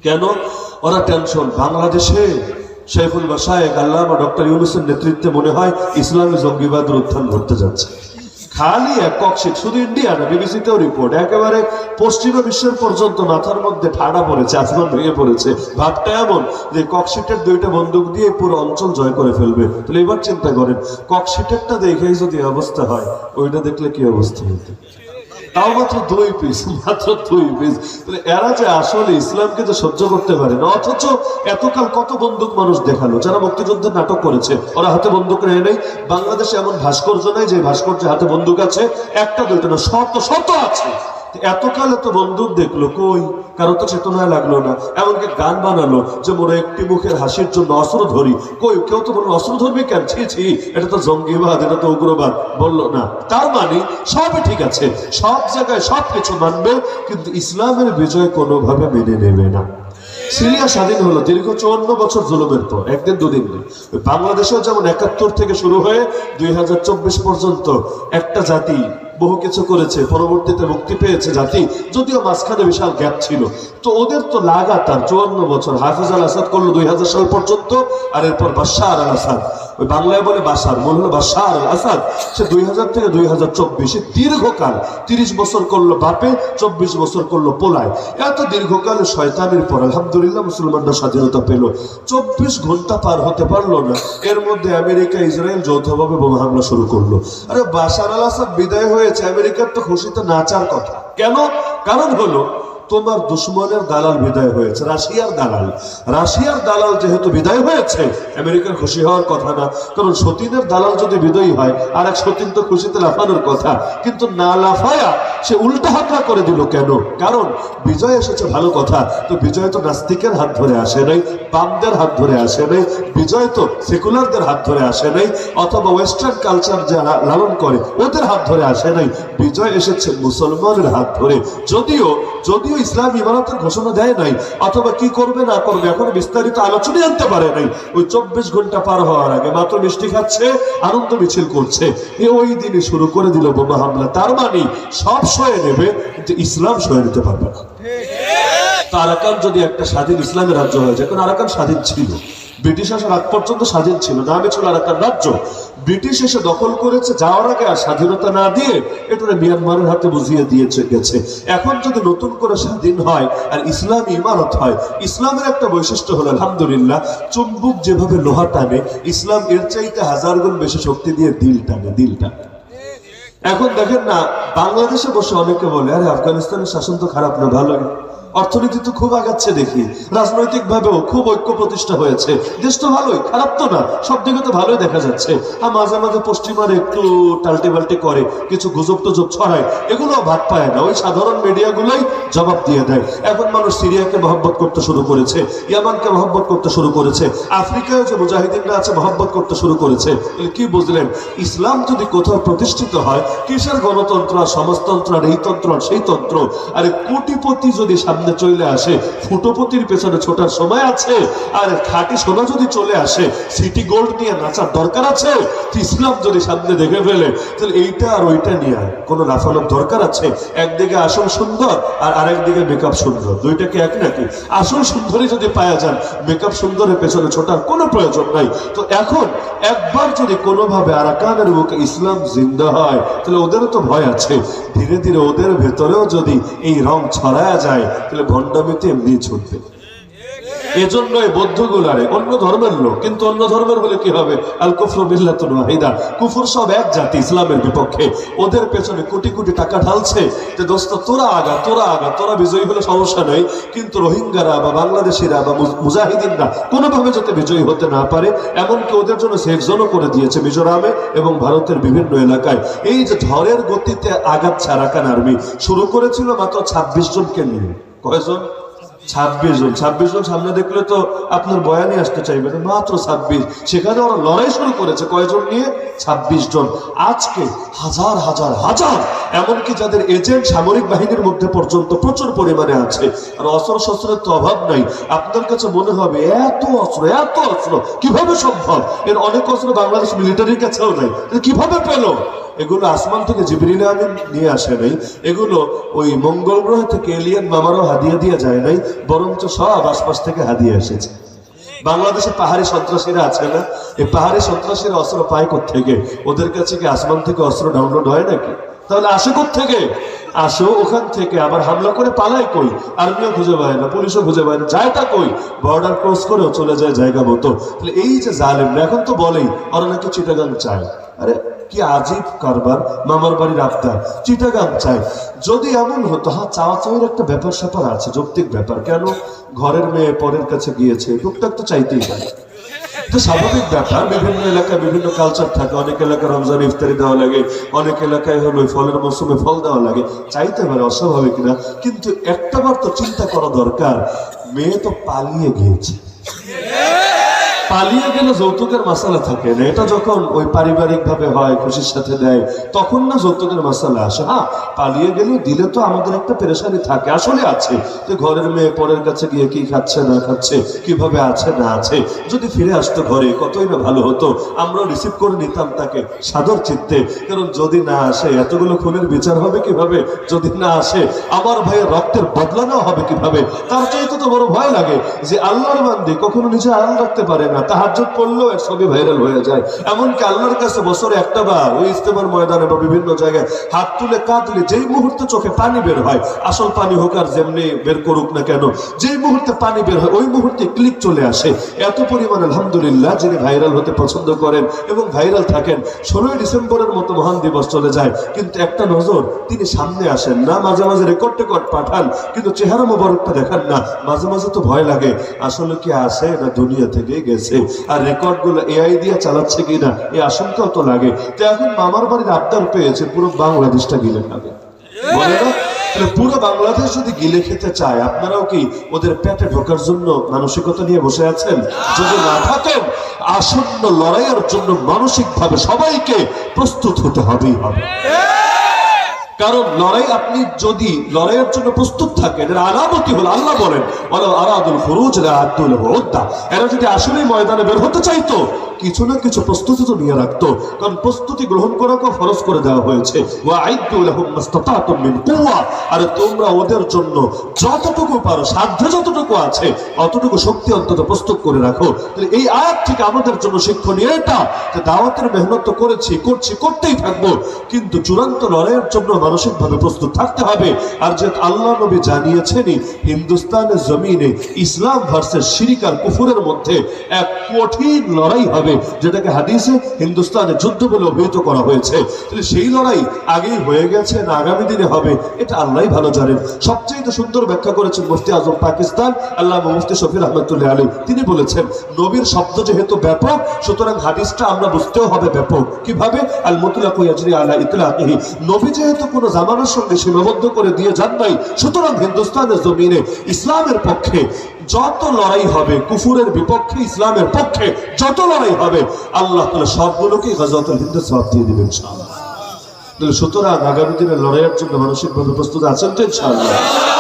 কেন? ওরা টেনশন, বাংলাদেশে শেখুল মাশায়েখ আল্লামা ডক্টর ইউনূসের নেতৃত্বে মনে হয় ইসলামী জঙ্গিবাদের উত্থান ঘটতে যাচ্ছে। খালি এক ককশিট, শুধু ইন্ডিয়া না, বিবিসিতেও রিপোর্ট, একেবারে পশ্চিমা বিশ্বের পর্যন্ত মাথার মধ্যে ঠাড়া পড়েছে, আসমান ভেঙে পড়েছে। ভাবটা এমন যে ককশিটের 2টা বন্দুক দিয়ে পুরো অঞ্চল জয় করে ফেলবে। তাহলে এবার চিন্তা করেন, ককশিটেরটা দেখেই যদি অবস্থা হয়, ওইটা দেখলে কি অবস্থা হতো? তাও মাত্র 2 পিস, মাত্র 2 পিস। তাহলে এরা যে আসলে ইসলামকে যে সহ্য করতে পারে না, অথচ এতকাল কত বন্দুক মানুষ দেখালো, যারা মুক্তিযুদ্ধের নাটক করেছে ওরা হাতে বন্দুক নেয় নাই। বাংলাদেশে এমন ভাস্কর্য নাই যে ভাস্কর্যে হাতে বন্দুক আছে, 1টা 2টা না, শত শত আছে। এতকাল এত বন্দুক দেখলো, কই কারো তো চেতনায় লাগলো না। এমনকি গান বানালো যে মোরা একটি মুখের হাসির জন্য অস্ত্র ধরি, কই কেউ তো বললো অস্ত্র ধরবি কেন, ছি ছি, এটা তো জঙ্গিবাদ, এটা তো উগ্রবাদ, বললো না। তার মানে সবই ঠিক আছে, সব জায়গায় সব কিছু মানবে, কিন্তু ইসলামের বিজয় কোনোভাবে মেনে নেবে না। সিরিয়া স্বাধীন হলো দীর্ঘ 54 বছর জুলুমের পর, একদিন দুদিন নেই। বাংলাদেশেও যেমন 71 থেকে শুরু হয়ে 2024 পর্যন্ত একটা জাতি বহু কিছু করেছে, পরবর্তীতে মুক্তি পেয়েছে জাতি, যদিও মাঝখানে বিশাল গ্যাপ ছিল। তো ওদের তো লাগাতার 54 বছর, হাফিজ আল আসাদ করলো 2000 সাল পর্যন্ত, আর এরপর বাশার আল আসাদ, ওই বাংলায় বলে বাশার, মনে হলো বাশার আল আসাদ, সে 2000 থেকে 2024 দীর্ঘকাল 30 বছর করলো বাপে, 24 বছর করলো পোলায়। এত দীর্ঘকালে শয়তানের পর আলহামদুলিল্লাহ মুসলমানরা স্বাধীনতা পেল। 24 ঘন্টা পার হতে পারলো না, এর মধ্যে আমেরিকা ইসরায়েল যৌথভাবে বোমা হামলা শুরু করলো। আরে বাশার আল আসাদ বিদায় হয়েছে, আমেরিকার তো খুশিতে নাচার কথা। কেন? কারণ হলো তোমার দুশ্মনের দালাল বিদায় হয়েছে, রাশিয়ার দালাল যেহেতু বিদায় হয়েছে, আমেরিকার খুশি হওয়ার কথা না, কারণ সতীনের দালাল যদি বিদায়ী হয় আর এক সতীন তো খুশিতে লাফানোর কথা, কিন্তু না লাফায়া সে উল্টা হাতরা করে দিল কেন? কারণ বিজয় এসেছে ভালো কথা, তো বিজয় তো নাস্তিকের হাত ধরে আসে নাই, বামদের হাত ধরে আসে নাই, বিজয় তো সেকুলারদের হাত ধরে আসে নাই, অথবা ওয়েস্টার্ন কালচার যারা লালন করে ওদের হাত ধরে আসে নাই, বিজয় এসেছে মুসলমানের হাত ধরে। যদিও ইসলাম ইমারতের ঘোষণা দেয় নাই, অথবা কি করবে না করবে এখন বিস্তারিত আলোচনায় আনতে পারে নাই, ওই 24 ঘন্টা পার হওয়ার আগে মাত্র মিষ্টি খাচ্ছে, আনন্দ মিছিল করছে, ওই দিনই শুরু করে দিল বোমা হামলা। তার মানে সব সয়ে নেবে, কিন্তু ইসলাম সয়ে নিতে পারবে না। তো আরাকান যদি একটা স্বাধীন ইসলামের রাজ্য হয়ে যায়, কারণ আরাকান স্বাধীন ছিল, ব্রিটিশ আসার আগ পর্যন্ত স্বাধীন ছিল, নামে ছিল আরাকান রাজ্য। ব্রিটিশ এসে দখল করেছে, যাওয়ার আগে আর স্বাধীনতা না দিয়ে এটা মিয়ানমারের হাতে বুঝিয়ে দিয়েছে গেছে। এখন যদি নতুন করে স্বাধীন হয় আর ইসলামী ইমারত হয়, ইসলামের একটা বৈশিষ্ট্য হলো আলহামদুলিল্লাহ, চুম্বুক যেভাবে লোহা টানে, ইসলাম এর চাইতে 1000 গুণ বেশি শক্তি দিয়ে দিল টানে। এখন দেখেন না, বাংলাদেশে বসে অনেকে বলে আরে আফগানিস্তানের শাসন তো খারাপ না, ভালোই, অর্থনীতি তো খুব আগাচ্ছে দেখি, রাজনৈতিক ভাবেও খুব ঐক্য প্রতিষ্ঠা হয়েছে, দেশ তো ভালোই, খারাপ তো না, সব দিকে তো ভালোই দেখা যাচ্ছে। আর মাঝে মাঝে পশ্চিমার একটু টাল্টি বাল্টি করে, কিছু গুজব টুজব ছড়ায়, এগুলো ভাগ পায় না, ওই সাধারণ মিডিয়াগুলোই জবাব দিয়ে দেয়। এখন মানুষ সিরিয়াকে মহব্বত করতে শুরু করেছে, ইয়ামানকে মহব্বত করতে শুরু করেছে, আফ্রিকায় যে মুজাহিদিনরা আছে মহব্বত করতে শুরু করেছে। কি বুঝলেন? ইসলাম যদি কোথাও প্রতিষ্ঠিত হয়, কিসের গণতন্ত্র আর সমাজতন্ত্র আর এই তন্ত্র আর সেই তন্ত্র? আরে কোটিপতি যদি সামনে চলে আসে, ফুটোপতির পেছনে ছোটার সময় আছে? আর খাঁটি সোনা যদি চলে আসে, সিটি গোল্ড নিয়ে নাচার দরকার আছে? ইসলাম যদি সামনে দেখে ফেলে, তাহলে এইটা আর ওইটা নিয়ে কোনো লাফানোর দরকার আছে? একদিকে আসল সুন্দর আর আরেকদিকে মেকআপ সুন্দর, দুইটাকে এক নাকি? আসল সুন্দরী যদি পাওয়া যান, মেকআপ সুন্দরের পেছনে ছোটার কোনো প্রয়োজন নাই। তো এখন একবার যদি কোনোভাবে আরাকানের বুকে ইসলাম জিন্দা হয়, তাহলে ওদেরও তো ভয় আছে, ধীরে ধীরে ওদের ভেতরেও যদি এই রং ছড়ায়া যায়, তাহলে ভণ্ডামিতে এমনি ছুটবে। এজন্য এই বৌদ্ধগুলারে অন্য ধর্মের লোক, কিন্তু অন্য ধর্মের হলে কি হবে? আল কুফরু বিল্লাতুন ওয়াহিদা, কুফর সব এক জাতি, ইসলামের বিপক্ষে, ওদের পেছনে কোটি কোটি টাকা ঢালছে। যে দোস্ত তোরা আগা, তোরা বিজয়ী হলে সমস্যা নাই, কিন্তু রোহিঙ্গারা বা বাংলাদেশিরা বা মুজাহিদিনরা কোনোভাবে যাতে বিজয়ী হতে না পারে, এমনকি ওদের জন্য সেফ জোনও করে দিয়েছে মিজোরামে এবং ভারতের বিভিন্ন এলাকায়। এই যে ঝড়ের গতিতে আগাচ্ছে আরাকান আর্মি, শুরু করেছিল মাত্র 26 জনকে নিয়ে। কয়জন? 26 জন সামনে দেখলে তো আপনার বয়ানে আসতে চাইবে না, মাত্র 26। সেখানে ওরা লড়াই শুরু করেছে কয়জন নিয়ে? 26 জন। আজকে হাজার হাজার হাজার, এমনকি যাদের এজেন্ট সামরিক বাহিনীর মধ্যে পর্যন্ত প্রচুর পরিমাণে আছে। আর অস্ত্র শস্ত্রের তো অভাব নাই। আপনার কাছে মনে হবে এত অস্ত্র কিভাবে সম্ভব? এর অনেক অস্ত্র বাংলাদেশ মিলিটারির কাছেও নাই, কিভাবে পেল? এগুলো আসমান থেকে জিবরিল আমিন নিয়ে আসে নাই, এগুলো ওই মঙ্গল গ্রহ থেকে এলিয়েন মামারও হাদিয়া দিয়ে যায় নাই, বরঞ্চ সব আশপাশ থেকে হাদিয়া এসেছে। বাংলাদেশে পাহাড়ি সন্ত্রাসীরা আছে না, এই পাহাড়ি সন্ত্রাসীরা অস্ত্র পায় কোত্থেকে? ওদের কাছে কি আসমান থেকে অস্ত্র ডাউনলোড হয় নাকি? তাহলে আসে কোত্থেকে? আসেও ওখান থেকে, আবার হামলা করে পালায় কই? আর্মিও খুঁজে পায় না, পুলিশও খুঁজে পায় না, যায়টা কই? বর্ডার ক্রস করেও চলে যায় জায়গা মতো। তাহলে এই যে জালেমরা এখন তো বলেই ওরা নাকি চিটাগাং চায়। আরে কি আজীব কারবার, মামার বাড়ির আবদার, চিটাগাং চাই। যদি এমন হতো, হ্যাঁ চাওয়া চাওয়ার একটা ব্যাপার স্যাপার আছে, যৌক্তিক ব্যাপার, কেন ঘরের মেয়ে পরের কাছে গিয়েছে, টুকটাক তো চাইতেই পারে, এটা স্বাভাবিক ব্যাপার। বিভিন্ন এলাকায় বিভিন্ন কালচার থাকে, অনেক এলাকায় রমজান ইফতারি দেওয়া লাগে, অনেক এলাকায় হলো ফলের মৌসুমে ফল দেওয়া লাগে, চাইতে পারে, অস্বাভাবিক না। কিন্তু একটাবার তো চিন্তা করা দরকার, মেয়ে তো পালিয়ে গিয়েছে, পালিয়ে গেলে যৌতুকের মাসালা থাকে না। এটা যখন ওই পারিবারিক ভাবে হয়, খুশির সাথে দেয়, তখন না যৌতুকের মাসালা আসে। হ্যাঁ, পালিয়ে গেলে দিলে তো আমাদের একটা পেরেশানি থাকে, আসলে আছে যে ঘরের মেয়ে পরের কাছে গিয়ে কি খাচ্ছে না খাচ্ছে, কিভাবে আছে না আছে। যদি ফিরে আসতো ঘরে, কতই না ভালো হতো, আমরাও রিসিভ করে নিতাম তাকে সাদর চিত্তে। কারণ যদি না আসে, এতগুলো খুনের বিচার হবে কিভাবে? যদি না আসে, আমার ভাইয়ের রক্তের বদলা নেওয়া হবে কিভাবে? তার চাইতে তো বড় ভয় লাগে যে আল্লাহর বান্দী কখনো নিজে আড়াল রাখতে পারে না, না, তাহাজ্জুদ পড়লেও এর ছবি ভাইরাল হয়ে যায়। এমনকি আল্লাহর কাছে বছরে একটা বার ওই ইস্তেমার ময়দানে বা বিভিন্ন জায়গায় হাত তুলে কাঁদলে যেই মুহূর্তে চোখে পানি বের হয়, আসল পানি হোক আর যেমনি বের করুক না কেন, যেই মুহূর্তে পানি বের হয় ওই মুহূর্তে ক্লিক চলে আসে। এত পরিমাণ আলহামদুলিল্লাহ যিনি ভাইরাল হতে পছন্দ করেন এবং ভাইরাল থাকেন, 16 ডিসেম্বরের মতো মহান দিবস চলে যায়, কিন্তু একটা নজর তিনি সামনে আসেন না। মাঝে মাঝে রেকর্ড পাঠান, কিন্তু চেহারা মোবারকটা দেখান না। মাঝে মাঝে তো ভয় লাগে আসলে কি আসে না দুনিয়া থেকে গেছে, আর রেকর্ড গুলো এআই দিয়ে চালাচ্ছে কিনা এই আশঙ্কাও তো লাগে। তো এখন মামার বাড়ির আবদার পেয়েছে পুরো বাংলাদেশটা গিলে খাবে, বলে না? পুরো বাংলাদেশ যদি গিলে খেতে চায়, আপনারাও কি ওদের পেটে ঢোকার জন্য মানসিকতা নিয়ে বসে আছেন? যদি না থাকেন, আসন্ন লড়াইয়ের জন্য মানসিকভাবে সবাইকে প্রস্তুত হতে হবেই হবে। কারণ লড়াই, আপনি যদি লড়াইয়ের জন্য প্রস্তুত থাকেন, এর আলামতি হলো আল্লাহ বলেন আরাদুল খুরুজ লাআদ্দু লাহু উদ্দা, এরা যদি আসলে ময়দানে বের হতে চাইতো কিছু না কিছু প্রস্তুতি তো নিয়ে রাখতো। কারণ প্রস্তুতি গ্রহণ করাকে ফরজ করে দেওয়া হয়েছে, ওয়াইদ্দু লাহুম মাসতাতাতুম মিন কুওয়া, আর তোমরা ওদের জন্য যতটুকু পারো, সাধ্য যতটুকু আছে অতটুকু শক্তি অন্তত প্রস্তুত করে রাখো। তাহলে এই আয়াত থেকে আমাদের জন্য শিক্ষণীয় এটা যে দাওয়াতের মেহনত তো করেছি, করতেই থাকবো, কিন্তু চূড়ান্ত লড়াইয়ের জন্য মানসিকভাবে প্রস্তুত থাকতে হবে। আর যে আল্লাহ নবী জানিয়েছেনই হিন্দুস্তানের জমিনে ইসলাম ভার্সেস শিরক আর কুফরের মধ্যে এক কঠিন লড়াই হবে, যেটাকে হাদিসে হিন্দুস্তানের যুদ্ধ বলে অভিহিত করা হয়েছে। তাহলে সেই লড়াই আগেই হয়ে গেছে না আগামী দিনে হবে, এটা আল্লাহই ভালো জানেন। সবচেয়ে সুন্দর ব্যাখ্যা করেছেন মুফতি আজম পাকিস্তান আল্লামা মুফতি শফি রহমাতুল্লাহ আলাইহি। তিনি বলেছেন নবীর শব্দ যেহেতু ব্যাপক, সুতরাং হাদিসটা আমরা বুঝতেও হবে ব্যাপক। কিভাবে? আল মুতলাকু ইয়াজরি আলা ইতলাকিহি, নবী যেহেতু কোনো জামানার সঙ্গে সীমাবদ্ধ করে দিয়ে যান নাই, সুতরাং হিন্দুস্তানের জমিনে ইসলামের পক্ষে যত লড়াই হবে, কুফুরের বিপক্ষে ইসলামের পক্ষে যত লড়াই হবে, আল্লাহ তাআলা সবগুলোকে গাজওয়াতুল হিন্দের সওয়াব দিয়ে দিবেন ইনশাআল্লাহ। সুতরাং আগামী দিনের লড়াইয়ের জন্য মানসিকভাবে প্রস্তুত আছেন তো ইনশাআল্লাহ?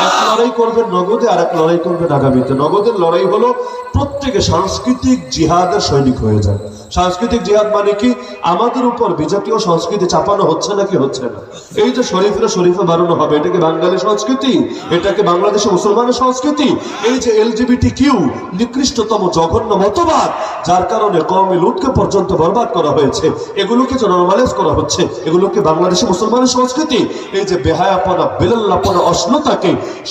এক লড়াই করবেন নগদে, আর এক লড়াই করবেন আগামীতে। নগদের লড়াই হলো প্রত্যেকে সাংস্কৃতিক জিহাদের সৈনিক হয়ে যায়। সাংস্কৃতিক জিহাদ মানে কি? আমাদের উপর বিজাতীয় সংস্কৃতি চাপানো হচ্ছে নাকি হচ্ছে না? এই যে শরীফে বানানো হবে, এটা কি বাঙালি সংস্কৃতি? এটাকে বাংলাদেশের মুসলমানের সংস্কৃতি? এই যে এলজিবিটি কিউ নিকৃষ্টতম জঘন্য মতবাদ, যার কারণে কওমে লুটকে পর্যন্ত বরবাদ করা হয়েছে, এগুলোকে যে নরমালাইজ করা হচ্ছে, এগুলোকে বাংলাদেশের মুসলমানের সংস্কৃতি? এই যে বেহায়াপনা, বেলাল্লাপনা, অশ্লীলতাকে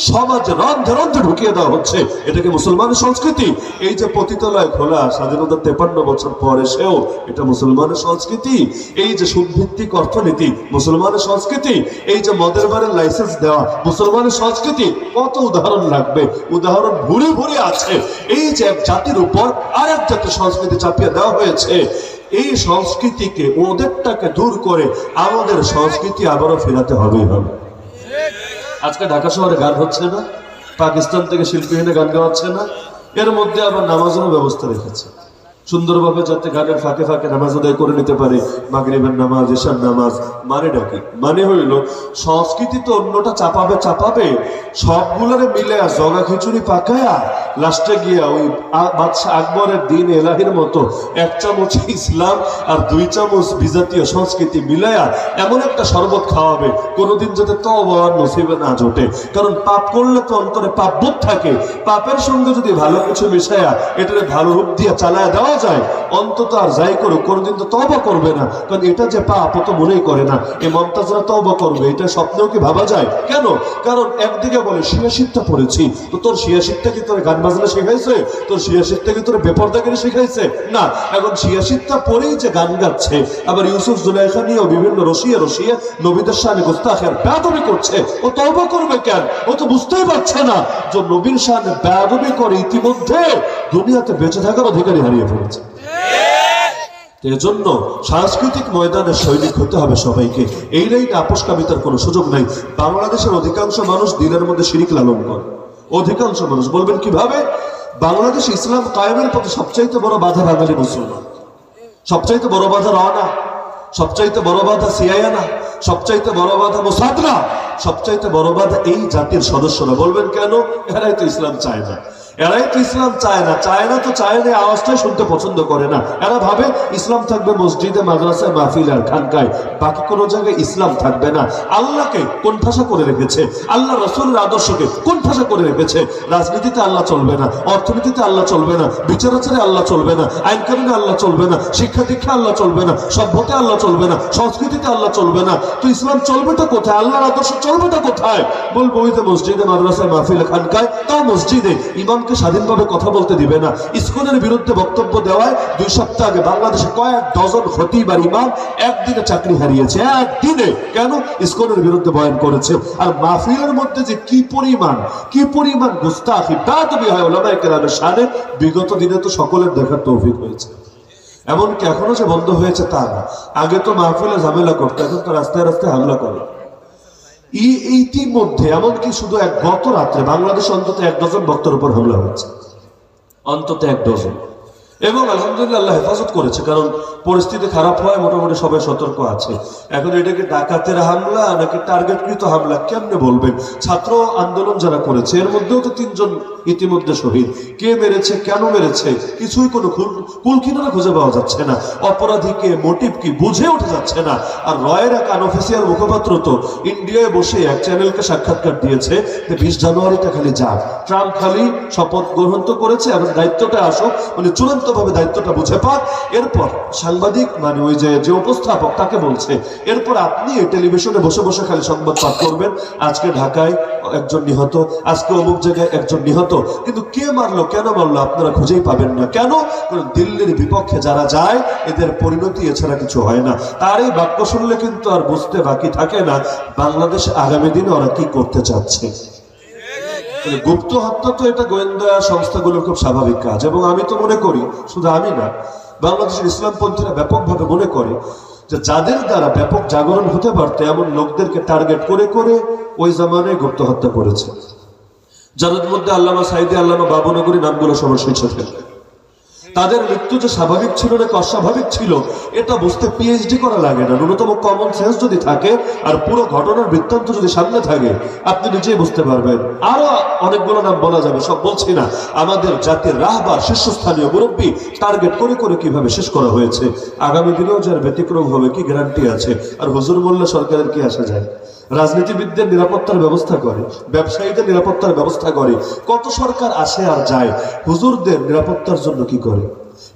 সমাজে রন্ধে রন্ধে ঢুকিয়ে দেওয়া হচ্ছে, এটাকে মুসলমানের সংস্কৃতি? এই যে পতিতালয় খোলা স্বাধীনতার 53 বছর পরে সেও এটা মুসলমানের সংস্কৃতি? এই যে সুদভিত্তিক অর্থনীতি মুসলমানের সংস্কৃতি? এই যে মদের বারের লাইসেন্স দেওয়া মুসলমানের সংস্কৃতি? কত উদাহরণ লাগবে, উদাহরণ ভুরি ভুরি আছে। এই যে এক জাতির উপর আর এক জাতির সংস্কৃতি চাপিয়ে দেওয়া হয়েছে, এই সংস্কৃতিকে, ওদেরটাকে দূর করে আমাদের সংস্কৃতি আবারও ফেরাতে হবেই হবে। আজকে ঢাকা শহরে গান হচ্ছে না, পাকিস্তান থেকে শিল্পী এনে গান গাওয়াচ্ছে না, এর মধ্যে আবার নামাজেরও ব্যবস্থা রেখেছে সুন্দরভাবে, যাতে গানের ফাঁকে ফাঁকে নামাজ আদায় করে নিতে পারে, মাগরিবের নামাজ, এশার নামাজ। মানে ডাকি মানে হইল সংস্কৃতি তো অন্যটা চাপাবে সবগুলোরে মিলে জগা খিচুড়ি পাকায়া লাস্টে গিয়া ওই বাদশা আকবরের দিন এলাহির মতো 1 চামচ ইসলাম আর 2 চামচ বিজাতীয় সংস্কৃতি মিলায়া এমন একটা শরবত খাওয়াবে, কোনোদিন যাতে তওবা আর নসিবে না জোটে। কারণ পাপ করলে তো অন্তরে পাপ বোধ থাকে, পাপের সঙ্গে যদি ভালো কিছু মিশায়া এটারে ভালো রূপ দিয়ে চালায় দেওয়া যায়, অন্তত আর যাই করুক কোনোদিন তো তওবা করবে না। কারণ এটা যে পাপ ও তো মনেই করে না। এই মমতাজরা তওবা করবে এটা স্বপ্নেও কি ভাবা যায়? কেন? কারণ একদিকে বলে শিয়াশিদটা পড়েছি, তো তোর শিয়াশিদটা কি তোর গান বাজনা শিখাইছে? তোর শিয়াশিদটা কি তোর বেপরদাগিরি শিখাইছে? না। এখন শিয়াশিদটা পড়েই যে গান গাচ্ছে, আবার ইউসুফ জুলাইখা নিয়েও বিভিন্ন রসিয়া নবীদের শানে গোস্তাখের বেয়াদবি করছে, ও তওবা করবে কেন? ও তো বুঝতেই পারছে না যে নবীর শানে বেয়াদবি করে ইতিমধ্যে দুনিয়াতে বেঁচে থাকার অধিকারী হারিয়ে ফেলেছে। এজন্য সাংস্কৃতিক ময়দানে সৈনিক হতে হবে সবাইকে। এই লাইনে আপোষকামিতার কোনো সুযোগ নাই। বাংলাদেশের অধিকাংশ মানুষ দিনের মধ্যে শিরিক লালন করে, অধিকাংশ মানুষ। বলবেন কিভাবে? বাংলাদেশ ইসলাম কায়েমের পথে সবচাইতে বড় বাধা বাঙালি মুসলমান, সবচাইতে বড় বাধা রানা, সবচাইতে বড় বাধা সিয়ানা, সবচাইতে বড় বাধা মোসাদরা, সবচাইতে বড় বাধা এই জাতির সদস্যরা। বলবেন কেন? এরাই তো ইসলাম চায় না। এরাই তো ইসলাম চায় না তো চায় না, আওয়াজটাই শুনতে পছন্দ করে না। এরা ভাবে ইসলাম থাকবে মসজিদে, মাদ্রাসায়, মাহফিল আর খানকায়, বাকি কোনো জায়গায় ইসলাম থাকবে না। আল্লাহকে কোণঠাসা করে রেখেছে, আল্লাহ রসুলের আদর্শকে কোণঠাসা করে রেখেছে। রাজনীতিতে আল্লাহ চলবে না, অর্থনীতিতে আল্লাহ চলবে না, বিচারাচারে আল্লাহ চলবে না, আইন কানুনে আল্লাহ চলবে না, শিক্ষা দীক্ষা আল্লাহ চলবে না, সভ্যতে আল্লাহ চলবে না, সংস্কৃতিতে আল্লাহ চলবে না। তো ইসলাম চলবেটা কোথায়, আল্লাহর আদর্শ চলবেটা কোথায়? বলবো ওই যে মসজিদে, মাদ্রাসায়, মাহফিল খানকায়, তাও মসজিদে ইমামকে স্বাধীনভাবে কথা বলতে দিবে না। ইসকনের বিরুদ্ধে বক্তব্য দেওয়ায় 2 সপ্তাহ আগে বাংলাদেশে কয়েক ডজন খতিব আর ইমাম একদিনে চাকরি হারিয়েছে, একদিনে। কেন? ইসকনের বিরুদ্ধে বয়ান করেছে। আর মাহফিলের মধ্যে যে কি পরিমাণ গুস্তাখি বেয়াদবি হয় উলামায়ে কেরামের শানে, বিগত দিনে তো সকলের দেখার তৌফিক হয়েছে। এমনকি এখনো যে বন্ধ হয়েছে তা না, আগে তো মাহফিলে ঝামেলা করতো, এখন তো রাস্তায় রাস্তায় হামলা করে। ইতিমধ্যে এমনকি শুধু গত রাত্রে বাংলাদেশ অন্তত 1 ডজন বক্তার উপর হামলা হয়েছে, অন্তত 1 ডজন। এবং আলহামদুলিল্লাহ আল্লাহ হেফাজত করেছে, কারণ পরিস্থিতি খারাপ হয়, মোটামুটি সবাই সতর্ক আছে। এখন এটাকে ডাকাতের হামলা নাকি টার্গেটকৃত হামলা কেমনে বলবেন? ছাত্র আন্দোলন যারা করেছে এর মধ্যেও তো 3 জন ইতিমধ্যে শহীদ। কে মেরেছে, কেন মেরেছে, কিছুই কোনো কুল কিনারা খুঁজে পাওয়া যাচ্ছে না। অপরাধী কে, মোটিভ কি, বুঝে উঠে যাচ্ছে না। আর রয়ের এক আনঅফিসিয়াল মুখপাত্র তো ইন্ডিয়ায় বসে এক চ্যানেলকে সাক্ষাৎকার দিয়েছে যে 20 জানুয়ারিটা খালি যাক, ট্রাম্প খালি শপথ গ্রহণ তো করেছে, এবং দায়িত্বটা আসুক, মানে চূড়ান্তভাবে দায়িত্বটা বুঝে পাক। এরপর সাংবাদিক, মানে ওই যে উপস্থাপক তাকে বলছে, এরপর আপনি টেলিভিশনে বসে বসে খালি সংবাদ পাঠ করবেন, আজকে ঢাকায় 1 জন নিহত, আজকে অমুক জায়গায় 1 জন নিহত, কিন্তু কে মারলো, কেন মারলো আপনারা খুঁজেই পাবেন না। কেন? দিল্লির বিপক্ষে যারা যায় এদের পরিণতি এছাড়া কিছু হয় না। তার এই বাক্য শুনলে কিন্তু আর বুঝতে বাকি থাকে না বাংলাদেশ আগামী দিনে ওরা কি করতে চাচ্ছে। গুপ্ত হত্যা তো এটা গোয়েন্দা সংস্থাগুলোর খুব স্বাভাবিক কাজ, এবং আমি তো মনে করি, শুধু আমি না, বাংলাদেশের ইসলামপন্থীরা ব্যাপকভাবে মনে করে যে যাদের দ্বারা ব্যাপক জাগরণ হতে পারত এমন লোকদেরকে টার্গেট করে করে ওই জামানায় গুপ্ত হত্যা করেছে, যাদের মধ্যে আল্লামা সাইদি, আল্লামা বাবুনগরী নামগুলো সবার শীর্ষে থাকে। তাদের মৃত্যু যে স্বাভাবিক ছিল নাকি অস্বাভাবিক ছিল এটা বুঝতে পিএইচডি করা লাগে না। ন্যূনতম কমন সেন্স যদি থাকে আর পুরো ঘটনার বৃত্তান্ত যদি সামনে থাকে, আপনি নিজেই বুঝতে পারবেন। আরো অনেকগুলো নাম বলা যাবে, সব বলছি না। আমাদের জাতির রাহবার, শীর্ষস্থানীয় মুরব্বী টার্গেট করে করে কিভাবে শেষ করা হয়েছে, আগামী দিনেও যার ব্যতিক্রম হবে কি গ্যারান্টি আছে? আর হুজুর মোল্লা সরকারের কি আসা যায়? রাজনীতিবিদদের নিরাপত্তার ব্যবস্থা করে, ব্যবসায়ীদের নিরাপত্তার ব্যবস্থা করে, কত সরকার আসে আর যায়, হুজুরদের নিরাপত্তার জন্য কি করে?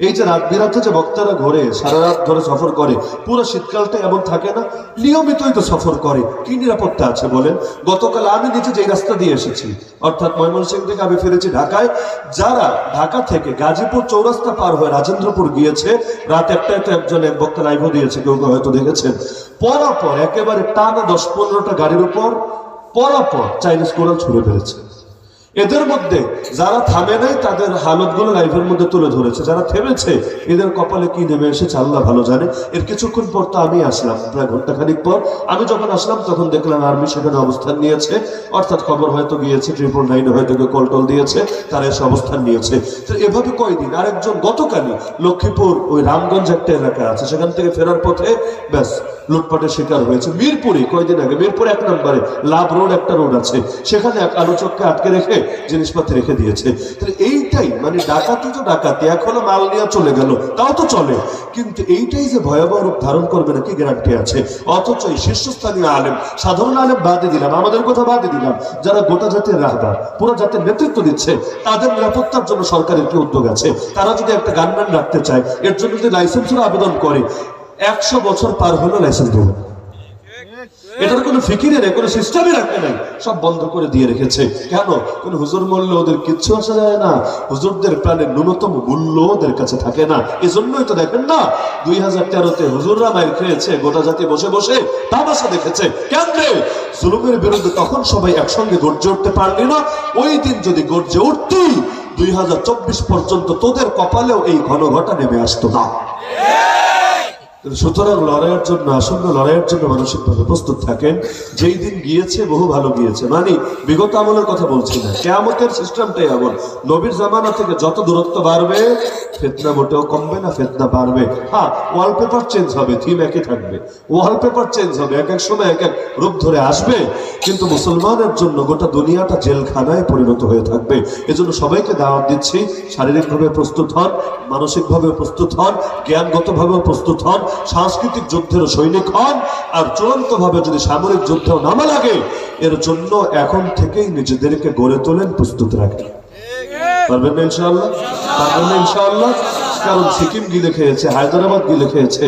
এই যে রাত বিরাতে যে বক্তারা ঘরে সারা রাত ধরে সফর করে, পুরো শীতকালটা এমন থাকে না, নিয়মিতই তো সফর করে, কি নিরাপত্তা আছে বলেন? গতকাল আমি নিজে যে রাস্তা দিয়ে এসেছি, অর্থাৎ ময়মনসিংহ থেকে আমি ফিরেছি ঢাকায়, যারা ঢাকা থেকে গাজীপুর চৌরাস্তা পার হয়ে রাজেন্দ্রপুর গিয়েছে, রাত 1টায় তো এক বক্তা লাইভও দিয়েছে, কেউ হয়তো দেখেছেন, পরাপর একেবারে টানা 10-15টা গাড়ির উপর পরাপর চাইনিজ কোরাল ছুড়ে ফেলেছে। এদের মধ্যে যারা থামে নাই তাদের হালতগুলো লাইভের মধ্যে তুলে ধরেছে, যারা থেমেছে এদের কপালে কি নেমে এসেছে আল্লাহ ভালো জানে। এর কিছুক্ষণ পর তো আমি আসলাম, প্রায় ঘন্টাখানিক পর আমি যখন আসলাম তখন দেখলাম আর্মি সেখানে অবস্থান নিয়েছে, অর্থাৎ খবর হয়তো গিয়েছে, 999 হয়তো কল টল দিয়েছে, তারা এসে অবস্থান নিয়েছে। তো এভাবে কয়দিন। আরেকজন গতকালই লক্ষ্মীপুর ওই রামগঞ্জ একটা এলাকা আছে, সেখান থেকে ফেরার পথে ব্যাস লুটপাটের শিকার হয়েছে। মিরপুরে কয়দিন আগে, মিরপুর 1 নম্বরে লাভ রোড একটা রোড আছে, সেখানে এক আলোচককে আটকে রেখে জিনিসপত্র রেখে দিয়েছে। এইটাই মানে ডাকাতি তো ডাকাতি, এখনো মাল নিয়ে চলে গেল, তাও তো চলে, কিন্তু এইটাই যে ভয়াবহ রূপ ধারণ করবে না কি গ্যারান্টি আছে? অথচ এই শীর্ষস্থানীয় আলেম, সাধারণ আলেম বাদে দিলাম, আমাদের কথা বাদে দিলাম, যারা গোটা জাতির রাহবার, পুরো জাতির নেতৃত্ব দিচ্ছে, তাদের নিরাপত্তার জন্য সরকারের কি উদ্যোগ আছে? তারা যদি একটা গানম্যান রাখতে চায়, এর জন্য যদি লাইসেন্সের আবেদন করে, 100 বছর পার হলো লাইসেন্স দেবে, এটার কোনো ফিকিরে নেই, কোনো সিস্টেমই রাখে নাই, সব বন্ধ করে দিয়ে রেখেছে। কেন? কোন হুজুর মূল্য ওদের কিচ্ছু আসা যায় না, হুজুরদের প্রাণের ন্যূনতম মূল্য ওদের কাছে থাকে না। এজন্যই তো দেখেন না 2013-তে হুজুররা মাইর খেয়েছে, গোটা জাতি বসে বসে তামাশা দেখেছে। কেন? জুলুমের বিরুদ্ধে তখন সবাই একসঙ্গে গর্জে উঠতে পারলি না, ওই দিন যদি গর্জে উঠতি 2024 পর্যন্ত তোদের কপালেও এই ঘনঘটা নেমে আসতো না। সুতরাং লড়াইয়ের জন্য, আসন্ন লড়াইয়ের জন্য মানসিকভাবে প্রস্তুত থাকেন। যেই দিন গিয়েছে বহু ভালো গিয়েছে, মানে বিগত আমলের কথা বলছি না, কিয়ামতের সিস্টেমটাই এমন। নবীর জামানা থেকে যত দূরত্ব বাড়বে ফিতনা মোটেও কমবে না, ফিতনা বাড়বে। হ্যাঁ, ওয়ালপেপার চেঞ্জ হবে, থিম একই থাকবে, ওয়ালপেপার চেঞ্জ হবে, এক এক সময় এক এক রূপ ধরে আসবে, কিন্তু মুসলমানের জন্য গোটা দুনিয়াটা জেলখানায় পরিণত হয়ে থাকবে। এজন্য সবাইকে দাওয়াত দিচ্ছি, শারীরিকভাবে প্রস্তুত হন, মানসিকভাবে প্রস্তুত হন, জ্ঞানগতভাবেও প্রস্তুত হন, সাংস্কৃতিক যুদ্ধেরও সৈনিক হন, আর চূড়ান্তভাবে যদি সামরিক যুদ্ধেও নামা লাগে এর জন্য এখন থেকেই নিজেদেরকে গড়ে তোলেন, প্রস্তুত রাখেন। পারবেন না ইনশাআল্লাহ? পারবেন না ইনশাআল্লাহ? কারণ সিকিম গিলে খেয়েছে, হায়দ্রাবাদ গিলে খেয়েছে,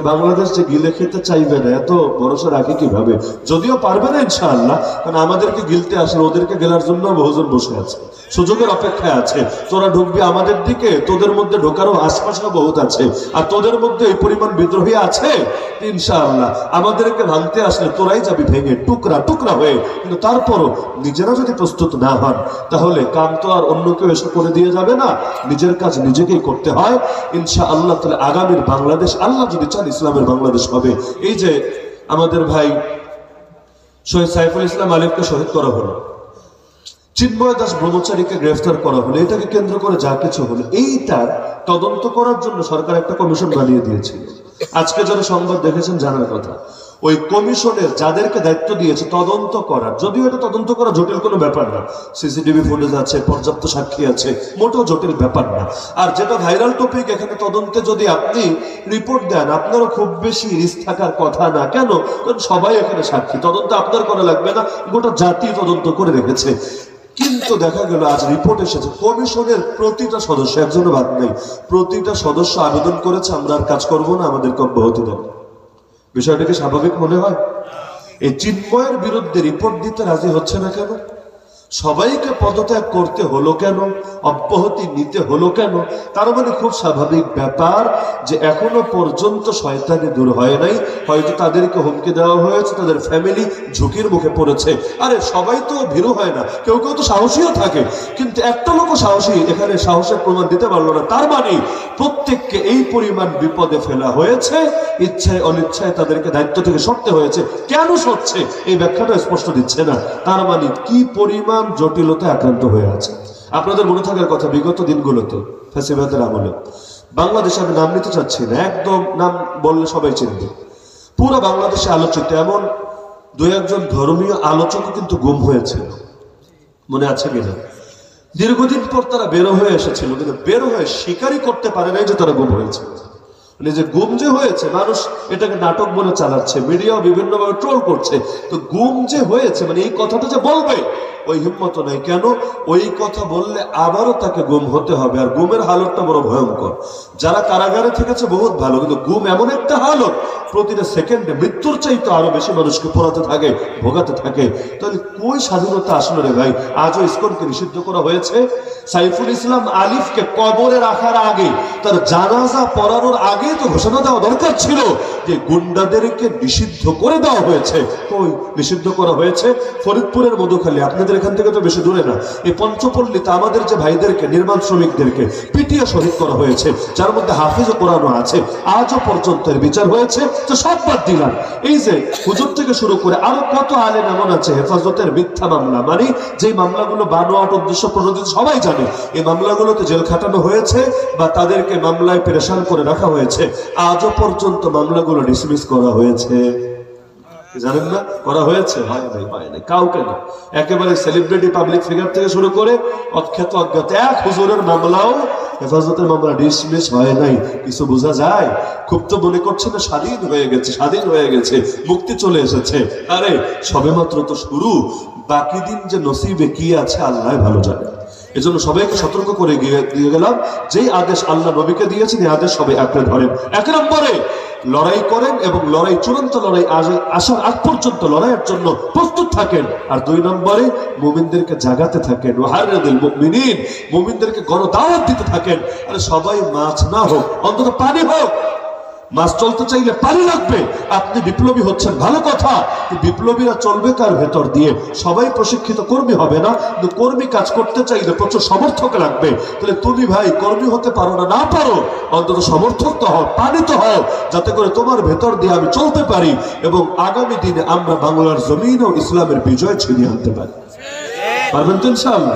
বাংলাদেশ যে গিলে খেতে চাইবে না, এত ভরসা রাখে কিভাবে? যদিও পারবে না ইনশাআল্লাহ, কারণ আমাদেরকে গিলতে আসলে, ওদেরকে গেলার জন্য বহুজন বসে আছে, সুযোগের অপেক্ষায় আছে। তোরা ঢুকবি আমাদের দিকে, তোদের মধ্যে ঢোকারও আশপাশও বহুত আছে, আর তোদের মধ্যে এই পরিমাণ বিদ্রোহী আছে ইনশাআল্লাহ। আমাদেরকে ভাঙতে আসলে তোরাই যাবি ভেঙে টুকরা টুকরা হয়ে। কিন্তু তারপরও নিজেরা যদি প্রস্তুত না হন তাহলে কাম তো আর অন্য কেউ এসে করে দিয়ে যাবে না, নিজের কাজ নিজেকেই করতে হয় ইনশাআল্লাহ। তাহলে আগামীর বাংলাদেশ আল্লাহ যদি চান ইসলামের বাংলাদেশ হবে। এই যে আমাদের ভাই শহীদ সাইফুল ইসলাম আলিফকে শহীদ করা হলো, চিন্ময় দাস ব্রহ্মচারীকে গ্রেফতার করা হলো, এটাকে কেন্দ্র করে যা কিছু হলো, এইটার তদন্ত করার জন্য সরকার একটা কমিশন বানিয়ে দিয়েছিল। আজকে যারা সংবাদ দেখেছেন জানার কথা, ওই কমিশনের যাদেরকে দায়িত্ব দিয়েছে তদন্ত করার, যদিও এটা তদন্ত করা জটিল কোনো ব্যাপার না, সিসিটিভি ফুটেজ আছে, পর্যাপ্ত সাক্ষী আছে, মোটেও জটিল ব্যাপার না। আর যেটা ভাইরাল টপিক, এখানে তদন্তে যদি আপনি রিপোর্ট দেন আপনারও খুব বেশি রিস্ক থাকার কথা না। কেন? কারণ সবাই এখানে সাক্ষী, তদন্ত আপনার করা লাগবে না, গোটা জাতি তদন্ত করে রেখেছে। কিন্তু দেখা গেল আজ রিপোর্ট এসেছে কমিশনের প্রতিটা সদস্য, একজনও বাদ নেই, প্রতিটা সদস্য আবেদন করেছে আমরা আর কাজ করবো না, আমাদেরকে অব্যাহতি দেন। বিষয়টাকে স্বাভাবিক মনে হয়? এই চিন্ময়ের বিরুদ্ধে রিপোর্ট দিতে রাজি হচ্ছে না কেন? সবাইকে পদত্যাগ করতে হলো কেন? অব্যাহতি নিতে হলো কেন? তার মানে খুব স্বাভাবিক ব্যাপার যে এখনো পর্যন্ত শয়তানি দূর হয় নাই, হয়তো তাদেরকে হুমকি দেওয়া হয়েছে, তাদের ফ্যামিলি ঝুঁকির মুখে পড়েছে। আরে সবাই তো ভীরু হয় না, কেউ কেউ তো সাহসীও থাকে, কিন্তু একটা লোকও সাহসী এখানে সাহসের প্রমাণ দিতে পারলো না। তার মানে প্রত্যেককে এই পরিমাণ বিপদে ফেলা হয়েছে, ইচ্ছায় অনিচ্ছায় তাদেরকে দায়িত্ব থেকে সরতে হয়েছে। কেন সরছে এই ব্যাখ্যাটা স্পষ্ট দিচ্ছে না। তার মানে কি পরিমাণ জটিলতা আক্রান্ত হয়ে আছে। আপনাদের মনে থাকার কথা, বিগত দিনগুলোতে ফ্যাসিবাদের আমলে বাংলাদেশে, আমি নাম নিতে চাচ্ছি না, একদম নাম বললে সবাই চিনবে, পুরো বাংলাদেশে আলোচিত এমন দুই একজন ধর্মীয় আলোচক কিন্তু গুম হয়েছিল, মনে আছে কিনা? দীর্ঘদিন পর তারা বেরো হয়ে এসেছিল, কিন্তু বেরো হয়ে স্বীকারই করতে পারে নাই যে তারা গুম হয়েছে। মানে যে গুম যে হয়েছে, মানুষ এটাকে নাটক বলে চালাচ্ছে, মিডিয়াও বিভিন্নভাবে ট্রোল করছে, তো গুম যে হয়েছে মানে এই কথাটা যে বলবে ওই হিম্মত নাই। কেন? ওই কথা বললে আবারও তাকে গুম হতে হবে, আর গুমের হালতটা বড় ভয়ঙ্কর। যারা কারাগারে থেকেছে বহুত ভালো, কিন্তু গুম এমন একটা হালত, প্রতিটা সেকেন্ডে মৃত্যুর চাইতে আরো বেশি মানুষকে পোড়াতে থাকে, ভোগাতে থাকে। তাহলে কই স্বাধীনতা আসলো রে ভাই? আজও ইসকনকে নিষিদ্ধ করা হয়েছে। সাইফুল ইসলাম আলিফকে কবরে রাখার আগে, তার জানাজা পড়ানোর আগে তো ঘোষণা দেওয়া দরকার ছিল যে গুন্ডাদেরকে নিষিদ্ধ করে দেওয়া হয়েছে। কই নিষিদ্ধ করা হয়েছে? ফরিদপুরের মধুখালী, আপনাদের এখান থেকে তো বেশি দূরে না, এই পঞ্চপল্লীতে আমাদের যে ভাইদেরকে, নির্মাণ শ্রমিকদেরকে পিটিয়ে শহীদ করা হয়েছে, যার মধ্যে হাফিজও কোরআনও আছে, আজও পর্যন্ত এর বিচার হয়েছে। তো সব বাদ দিলাম, এই যে হুজুর থেকে শুরু করে আরো কত আলেম এমন আছে হেফাজতের মিথ্যা মামলা, মানে যে মামলাগুলো বানোয়াট উদ্দেশ্য প্রণোদিত, সবাই জানে এই মামলাগুলোতে জেল খাটানো হয়েছে বা তাদেরকে মামলায় পেরেশান করে রাখা হয়েছে, আজও পর্যন্ত মামলাগুলো ডিসমিস করা হয়েছে। জানেন না করা হয়েছে? হয় নাই, হয় নাই, কাউকে না। একেবারে সেলিব্রিটি পাবলিক ফিগার থেকে শুরু করে অখ্যাত অজ্ঞাত এক হুজুরের মামলাও, হেফাজতের মামলা ডিসমিস হয় নাই। কিছু বোঝা যায়? খুব তো মনে করছে না স্বাধীন হয়ে গেছে, স্বাধীন হয়ে গেছে, মুক্তি চলে এসেছে। আরে সবেমাত্র তো শুরু, বাকি দিন যে নসিবে কি আছে আল্লাহ ভালো জানে। এজন্য সবাইকে সতর্ক করে দিয়ে গেলাম, যেই আদেশ আল্লাহ নবীকে দিয়েছেন এই আদেশ সবাই আঁকড়ে ধরেন। এক নম্বরে লড়াই করেন এবং লড়াই, চূড়ান্ত লড়াই আসার আগ পর্যন্ত লড়াইয়ের জন্য প্রস্তুত থাকেন। আর দুই নম্বরে মুমিনদেরকে জাগাতে থাকেন, ওয়াহারিদিল মুমিনিন, মুমিনদেরকে গণদাওয়াত দিতে থাকেন। আরে সবাই মাছ না হোক, অন্তত পানি হোক। মাছ চলতে চাইলে পানি লাগবে। আপনি বিপ্লবী হচ্ছেন, ভালো কথা, বিপ্লবীরা চলবে কার ভেতর দিয়ে? সবাই প্রশিক্ষিত কর্মী হবে না, কিন্তু কর্মী কাজ করতে চাইলে প্রচুর সমর্থক লাগবে। তাহলে তুমি ভাই কর্মী হতে পারো না, না পারো, অন্তত সমর্থক তো হও, পানি তো হও, যাতে করে তোমার ভেতর দিয়ে আমি চলতে পারি এবং আগামী দিনে আমরা বাংলার জমিন ও ইসলামের বিজয় ছিনিয়ে আনতে পারি। পারবেন তো ইনশাআল্লাহ?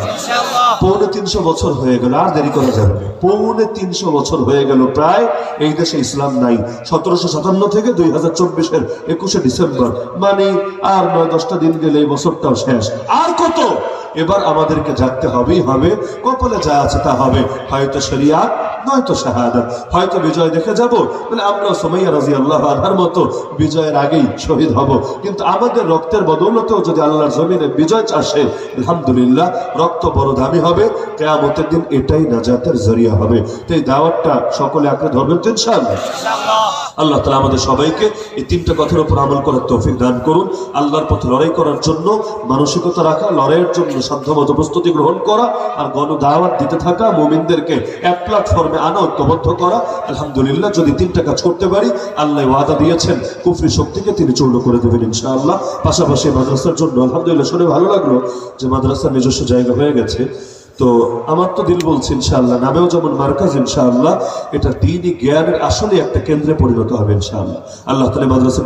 350 বছর হয়ে গেল, আর দেরি করা যাবে না। 350 বছর হয়ে গেল প্রায় এই দেশে ইসলাম নাই। 1757 থেকে 2024-এর 21শে ডিসেম্বর, মানে আর 9-10টা দিন গেলে এই বছরটাও শেষ। আর কত? এবার আমাদেরকে জাগতে হবেই হবে। কপালে যা আছে তা হবে, হয়তো শরিয়াত নয়তো শাহাদাত, হয়তো বিজয় দেখে যাব, মানে আমরা সুমাইয়া রাদিয়াল্লাহু আনহার মতো বিজয়ের আগেই শহীদ হব। কিন্তু আমাদের রক্তের বদৌলতেও যদি আল্লাহর জমিনে বিজয় আসে, আলহামদুলিল্লাহ, রক্ত বড় দামি হবে। কিয়ামতের দিন এটাই নাজাতের জরিয়া হবে। তো এই দাওয়াতটা সকলে আঁকড়ে ধরবেন তো ইনশাআল্লাহ? আল্লাহ তাআলা আমাদের সবাইকে এই তিনটা কথার উপর আমল করার তৌফিক দান করুন। আল্লাহর পথে লড়াই করার জন্য মানসিকতা রাখা, লড়াইয়ের জন্য সাধ্যমতো প্রস্তুতি গ্রহণ করা, আর গণ দাওয়াত দিতে থাকা, মুমিনদেরকে এক প্ল্যাটফর্মে আনা, ঐক্যবদ্ধ করা। আলহামদুলিল্লাহ, যদি তিনটা কাজ করতে পারি, আল্লাহ ওয়াদা দিয়েছেন কুফরি শক্তিকে তিনি চূর্ণ করে দেবেন ইনশাআল্লাহ। পাশাপাশি মাদ্রাসার জন্য আলহামদুলিল্লাহ শুনে ভালো লাগলো যে মাদ্রাসার নিজস্ব জায়গা হয়ে গেছে। তো আমার তো দিল বলছে ইনশাআল্লাহ, নামেও যেমন মার্কাজ, ইনশাআল্লাহ এটা দ্বীনি জ্ঞানের আসলে একটা কেন্দ্রে পরিণত হবে ইনশাআল্লাহ। আল্লাহ তাআলা মাদ্রাসা